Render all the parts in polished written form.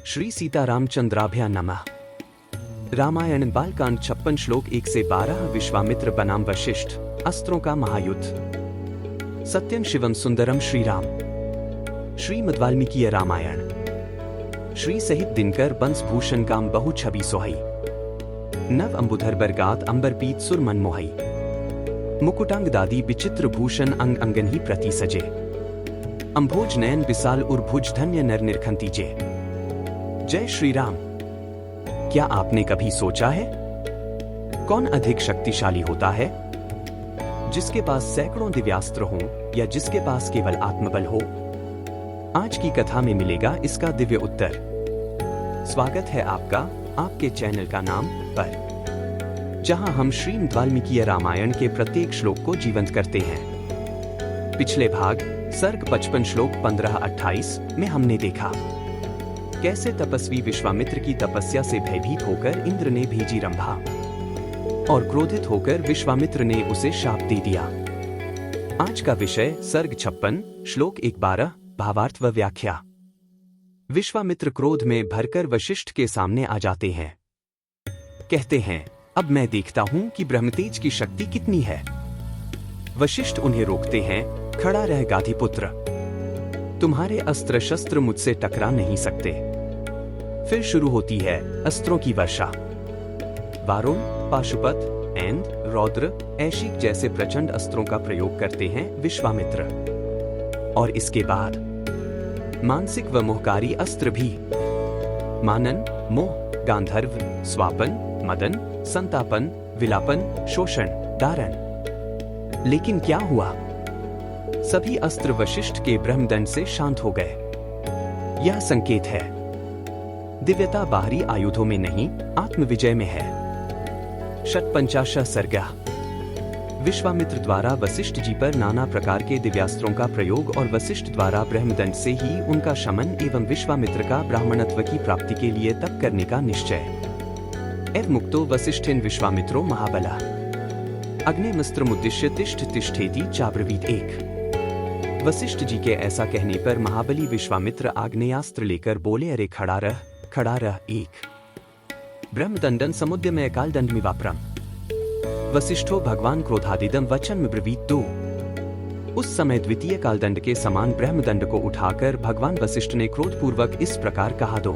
श्री सीतारामचंद्राभ्या नमः। रामायण बालकांड 56 श्लोक 1 से 12। विश्वामित्र बनाम वशिष्ठ, अस्त्रों का महायुद्ध। सत्यम शिवम सुंदरम श्री राम। श्रीमद् वाल्मीकि रामायण। श्री सहित दिनकर बंस भूषण काम बहु छवि सोहई। नव अंबुधर बरगात अंबर पीत सुर मन मोहई। मुकुटांग दादी विचित्र भूषण अंग अंगन ही प्रति सजे। अंभोज नयन विशाल उर्भुज धन्य नर निरखंतीजे। जय श्री राम। क्या आपने कभी सोचा है कौन अधिक शक्तिशाली होता है? जिसके पास सैकड़ों दिव्यास्त्र हों या जिसके पास केवल आत्मबल हो? आज की कथा में मिलेगा इसका दिव्य उत्तर। स्वागत है आपका आपके चैनल का नाम पर, जहां हम श्रीमद् वाल्मीकि रामायण के प्रत्येक श्लोक को जीवंत करते हैं। पिछले भाग सर्ग 55 श्लोक 15-28 में हमने देखा कैसे तपस्वी विश्वामित्र की तपस्या से भयभीत होकर इंद्र ने भेजी रंभा और क्रोधित होकर विश्वामित्र ने उसे शाप दे दिया। आज का विषय सर्ग 56 श्लोक 1-12 भावार्थ व व्याख्या। विश्वामित्र क्रोध में भरकर वशिष्ठ के सामने आ जाते हैं। कहते हैं, अब मैं देखता हूं कि ब्रह्मतेज की शक्ति कितनी है। वशिष्ठ उन्हें रोकते हैं, खड़ा रह गाधीपुत्र, तुम्हारे अस्त्र शस्त्र मुझसे टकरा नहीं सकते। फिर शुरू होती है अस्त्रों की वर्षा। वारुण, पाशुपत, ऐन्द्र, रौद्र, ऐशिक जैसे प्रचंड अस्त्रों का प्रयोग करते हैं विश्वामित्र। और इसके बाद मानसिक व मोहकारी अस्त्र भी। मानन, मोह, गांधर्व, स्वापन, मदन, संतापन, विलापन, शोषण, दारण। लेकिन क्या हुआ? सभी अस्त्र वशिष्ठ के ब्रह्मदंड से शांत हो गए। यह संकेत है दिव्यता बाहरी आयुधों में नहीं, आत्मविजय में है। षट्पंचाशः सर्ग। विश्वामित्र द्वारा वशिष्ठ जी पर नाना प्रकार के दिव्यास्त्रों का प्रयोग और वशिष्ठ द्वारा ब्रह्मदंड से ही उनका शमन एवं विश्वामित्र का ब्राह्मणत्व की प्राप्ति के लिए तप करने का निश्चय। एव मुक्तो वसिष्ठेन विश्वामित्रो महाबला अग्निमस्त्रमुद्दिश्य तिष्ठ तिष्ठेति चाब्रवीत 1। वशिष्ठ जी के ऐसा कहने पर महाबली विश्वामित्र आग्नेयास्त्र लेकर बोले, अरे खड़ा रह 1। ब्रह्मदंडन समुद्यमय कालदंडमिवाप्रम वसिष्ठो भगवान क्रोधादिदम वचन ब्रवीत 2। उस समय द्वितीय कालदंड के समान ब्रह्मदंड को उठाकर भगवान वशिष्ठ ने क्रोधपूर्वक इस प्रकार कहा, 2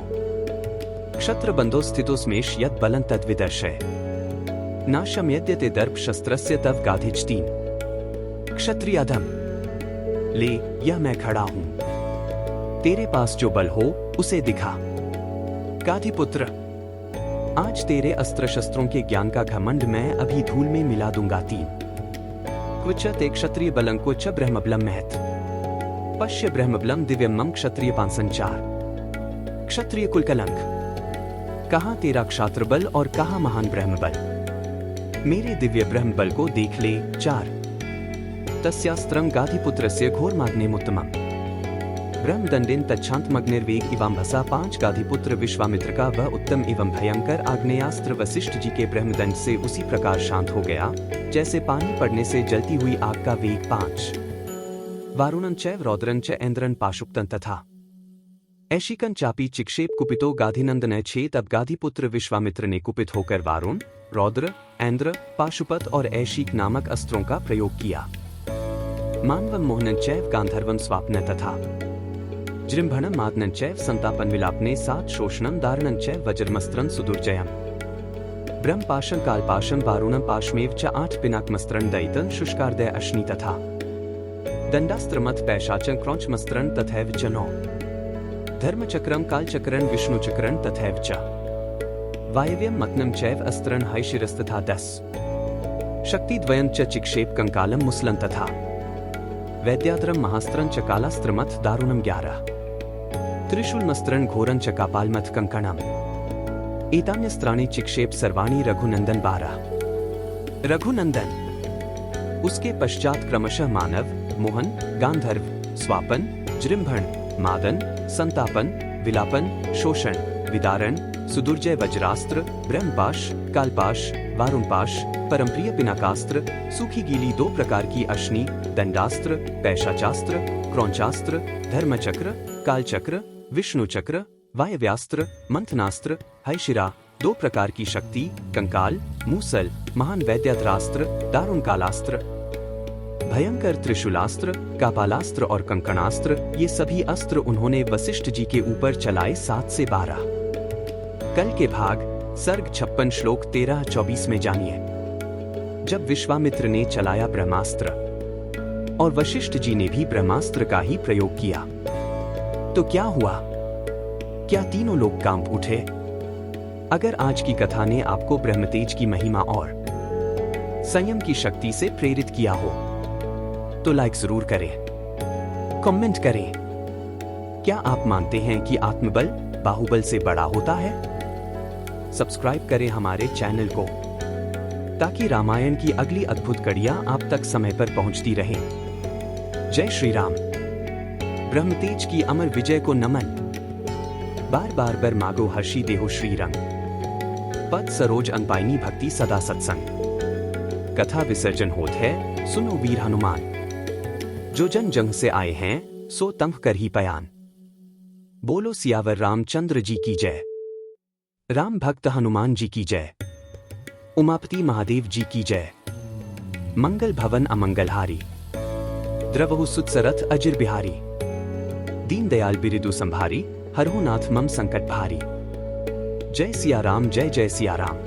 क्षत्र बंधो स्थितो स्मेश यद बलं तद्विदर्शय नाशम यद्यते दर्प शस्त्रस्य तव गाधिज 3। क्षत्रियाधम, ले यह मैं खड़ा हूं, तेरे पास जो बल हो उसे दिखा। गाधीपुत्र, आज तेरे अस्त्र शस्त्रों के ज्ञान का घमंड मैं अभी धूल में मिला दूंगा। 3। क्वचित एक क्षत्रिय बलं को च ब्रह्मबलम महत पश्य ब्रह्मबलम दिव्यमम क्षत्रिय पांसंचार। क्षत्रिय कुल कलंक, कहां तेरा क्षात्र बल और कहां महान ब्रह्मबल? मेरे दिव्य ब्रह्म बल को देख ले। 4। तस्यास्त्रं गाधीपुत्रस्य घोरमाग्नेमुत्तमम् ब्रह्मदंडेन तच्छांतमग्निर्वेग इवाम्भसा। 5। गाधीपुत्र विश्वामित्र का वह उत्तम एवं भयंकर आग्नेयास्त्र वशिष्ठ जी के ब्रह्मदंड से उसी प्रकार शांत हो गया जैसे पानी पड़ने से जलती हुई आग का वेग। 5। वारुणं चैव रौद्रं च ऐन्द्रं पाशुपतं तथा ऐशिकं चापि चिक्षेप कुपितो गाधीनंदन 6। तब गाधीपुत्र विश्वामित्र ने कुपित होकर वारुण, रौद्र, ऐन्द्र, पाशुपत और ऐशिक नामक अस्त्रों का प्रयोग किया। मानवं मोहनं चैव गांधर्वं स्वाप्न तथा जृंभणं मादनं चैव संतापन विलापने 7। शोषणं दारणं चैव वज्रमस्त्रं सुदुर्जयम् ब्रह्मपाशं कालपाशं वारुणं पाशमेव च 8। पिनाकमस्त्रं दयितं शुष्कार्दय अश्नि तथा दंडास्त्रमथ पैशाचं क्रौंचमस्त्रं तथैव च 9। धर्मचक्रं कालचक्रं विष्णुचक्रं तथैव च वायव्यं मत्नं चैव अस्त्रं हैशिरस्तथा 10। शक्तिद्वयं च चिक्षेप कंकालं मुसलं तथा वैद्यात्रं महास्त्रं च कालास्त्रमथ दारुणं 11। त्रिशूलमस्त्रं घोरं च कापालमथ कंकणम् एतान्यस्त्राणि चिक्षेप सर्वाणि रघुनंदन 12। रघुनंदन, उसके पश्चात क्रमशः मानव, मोहन, गांधर्व, स्वापन, जृंभण, मादन, संतापन, विलापन, शोषण, विदारण, सुदुर्जय वज्रास्त्र, ब्रह्मपाश, कालपाश, वारुणपाश, परमप्रिय पिनाकास्त्र, सूखी गीली 2 प्रकार की अश्नि, दंडास्त्र, पैशाचास्त्र, क्रौंचास्त्र, धर्मचक्र, कालचक्र, विष्णुचक्र, वायव्यास्त्र, मंथनास्त्र, हैशिरा, 2 प्रकार की शक्ति, कंकाल, मूसल, महान वैद्यत्रास्त्र, दारुण कालास्त्र, भयंकर त्रिशूलास्त्र, कापालास्त्र और कंकणास्त्र, ये सभी अस्त्र उन्होंने वशिष्ठ जी के ऊपर चलाए 7 से 12। कल के भाग सर्ग 56 श्लोक 13-24 में जानिए। जब विश्वामित्र ने चलाया ब्रह्मास्त्र और वशिष्ठ जी ने भी ब्रह्मास्त्र का ही प्रयोग किया तो क्या हुआ? क्या तीनों लोग कांप उठे? अगर आज की कथा ने आपको ब्रह्मतेज की महिमा और संयम की शक्ति से प्रेरित किया हो तो लाइक जरूर करें, कमेंट करें। क्या आप मानते हैं कि आत्मबल बाहुबल से बड़ा होता है? सब्सक्राइब करें हमारे चैनल को ताकि रामायण की अगली अद्भुत कड़ियां आप तक समय पर पहुंचती रहें। जय श्री राम। ब्रह्मतेज की अमर विजय को नमन। बार बार बर मागो हर्षी देहो श्रीरंग। पद सरोज अनपाइनी भक्ति सदा सत्संग। कथा विसर्जन होत है, सुनो वीर हनुमान। जो जन जंग से आए हैं सो तंग कर ही पयान। बोलो सियावर रामचंद्र जी की जय। राम भक्त हनुमान जी की जय। उमापति महादेव जी की जय। मंगल भवन अमंगलहारी। द्रवहु सुतसरथ अजिर बिहारी। दीन दयाल बिरिदु संभारी। हरहु नाथ मम संकट भारी। जय सिया राम, जय जय सिया राम।